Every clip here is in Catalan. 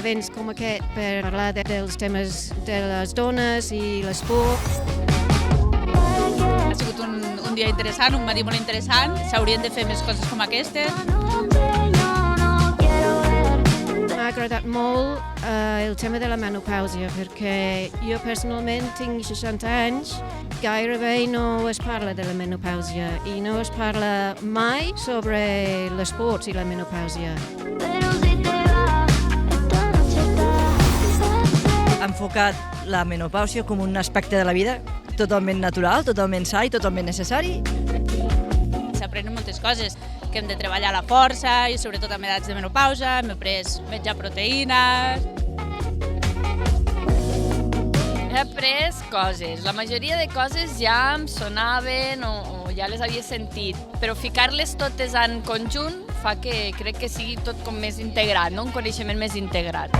events com aquest per parlar dels temes de les dones i l'esport. Ha sigut un dia interessant, un matí molt interessant. S'haurien de fer més coses com aquestes. M'ha agradat molt el tema de la menopàusia perquè jo personalment tinc 60 anys, gairebé no es parla de la menopàusia i no es parla mai sobre l'esport i la menopàusia. Ha enfocat la menopàusia com un aspecte de la vida totalment natural, totalment sa i totalment necessari. S'aprenen moltes coses, que hem de treballar la força i sobretot amb edats de menopausa, hem après menjar proteïnes. He après coses. La majoria de coses ja em sonaven o ja les havia sentit, però ficar-les totes en conjunt fa que crec que sigui tot com més integrat, no? Un coneixement més integrat.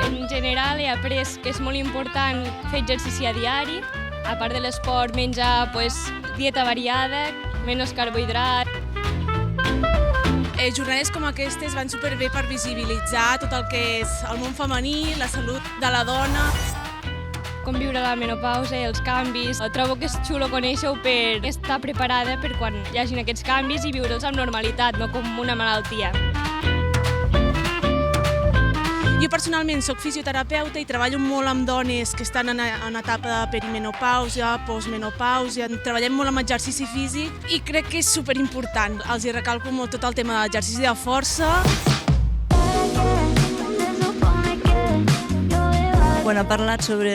En general he après que és molt important fer exercici a diari. A part de l'esport, menjar dieta variada, menys carbohidrat. Jornades com aquestes van superbé per visibilitzar tot el que és el món femení, la salut de la dona. Com viure la menopausa, els canvis. Trobo que és xulo conèixer-ho per estar preparada per quan hi hagin aquests canvis i viure'ls amb normalitat, no com una malaltia. Jo personalment soc fisioterapeuta i treballo molt amb dones que estan en etapa de perimenopàusia, postmenopàusia. Treballem molt amb exercici físic i crec que és superimportant. Els hi recalco molt tot el tema de l'exercici de força. Quan ha parlat sobre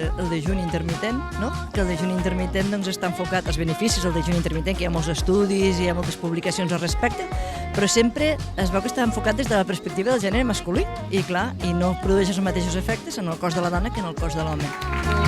el dejuni intermitent, no? Que el dejuni intermitent està enfocat als beneficis del dejuni intermitent, que hi ha molts estudis i hi ha moltes publicacions al respecte, però sempre es veu que està enfocat des de la perspectiva del gènere masculí i, clar, no produeix els mateixos efectes en el cos de la dona que en el cos de l'home.